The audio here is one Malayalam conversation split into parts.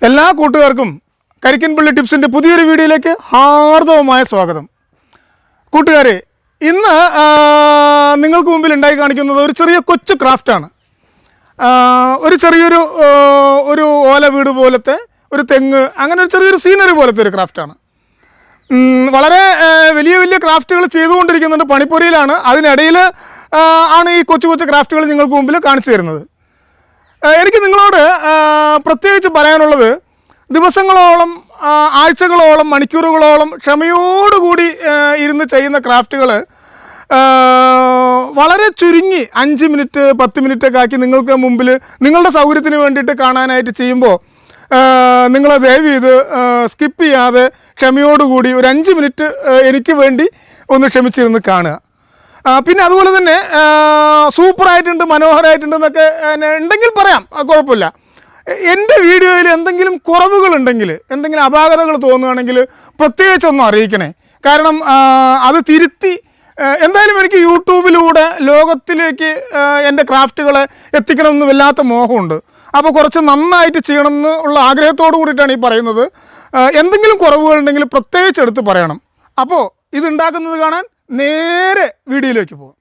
എല്ലാ കൂട്ടുകാർക്കും കരിക്കിൻപള്ളി ടിപ്സിൻ്റെ പുതിയൊരു വീഡിയോയിലേക്ക് ഹാർദവമായ സ്വാഗതം. കൂട്ടുകാരെ, ഇന്ന് നിങ്ങൾക്ക് മുമ്പിൽ ഉണ്ടായി കാണിക്കുന്നത് ഒരു ചെറിയ കൊച്ചു ക്രാഫ്റ്റാണ്. ഒരു ചെറിയൊരു ഒരു ഓല വീട് പോലത്തെ ഒരു തെങ്ങ്, അങ്ങനെ ഒരു ചെറിയൊരു സീനറി പോലത്തെ ഒരു ക്രാഫ്റ്റാണ്. വളരെ വലിയ വലിയ ക്രാഫ്റ്റുകൾ ചെയ്തുകൊണ്ടിരിക്കുന്നുണ്ട്, പണിപ്പുരയിലാണ്. അതിനിടയിൽ ആണ് ഈ കൊച്ചു കൊച്ചു ക്രാഫ്റ്റുകൾ നിങ്ങൾക്ക് മുമ്പിൽ കാണിച്ചു തരുന്നത്. എനിക്ക് നിങ്ങളോട് പ്രത്യേകിച്ച് പറയാനുള്ളത്, ദിവസങ്ങളോളം, ആഴ്ചകളോളം, മണിക്കൂറുകളോളം ക്ഷമയോടുകൂടി ഇരുന്ന് ചെയ്യുന്ന ക്രാഫ്റ്റുകൾ വളരെ ചുരുങ്ങി 5 മിനിറ്റ് 10 മിനിറ്റൊക്കെ ആക്കി നിങ്ങൾക്ക് മുമ്പിൽ നിങ്ങളുടെ സൗകര്യത്തിന് വേണ്ടിയിട്ട് കാണാനായിട്ട് ചെയ്യുമ്പോൾ നിങ്ങൾ ദയവ് ചെയ്ത് സ്കിപ്പ് ചെയ്യാതെ ക്ഷമയോടുകൂടി ഒരു 5 മിനിറ്റ് എനിക്ക് വേണ്ടി ഒന്ന് ക്ഷമിച്ചിരുന്ന് കാണുക. പിന്നെ അതുപോലെ തന്നെ സൂപ്പറായിട്ടുണ്ട്, മനോഹരമായിട്ടുണ്ടെന്നൊക്കെ ഉണ്ടെങ്കിൽ പറയാം, കുഴപ്പമില്ല. എൻ്റെ വീഡിയോയിൽ എന്തെങ്കിലും കുറവുകളുണ്ടെങ്കിൽ, എന്തെങ്കിലും അപാകതകൾ തോന്നുകയാണെങ്കിൽ പ്രത്യേകിച്ചൊന്നും അറിയിക്കണേ. കാരണം അത് തിരുത്തി എന്തായാലും എനിക്ക് യൂട്യൂബിലൂടെ ലോകത്തിലേക്ക് എൻ്റെ ക്രാഫ്റ്റുകളെ എത്തിക്കണമെന്ന് വല്ലാത്ത മോഹമുണ്ട്. അപ്പോൾ കുറച്ച് നന്നായിട്ട് ചെയ്യണമെന്ന് ഉള്ള ആഗ്രഹത്തോടു കൂടിയിട്ടാണ് ഈ പറയുന്നത്. എന്തെങ്കിലും കുറവുകളുണ്ടെങ്കിൽ പ്രത്യേകിച്ച് എടുത്ത് പറയണം. അപ്പോൾ ഇതുണ്ടാക്കുന്നത് കാണാൻ നേരെ വീഡിയോയിലേക്ക് പോകാം.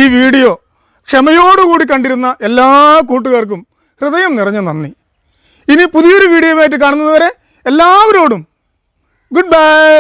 ഈ വീഡിയോ ക്ഷമയോടുകൂടി കണ്ടിരുന്ന എല്ലാ കൂട്ടുകാർക്കും ഹൃദയം നിറഞ്ഞ നന്ദി. ഇനി പുതിയൊരു വീഡിയോയുമായിട്ട് കാണുന്നതുവരെ എല്ലാവരോടും ഗുഡ് ബൈ.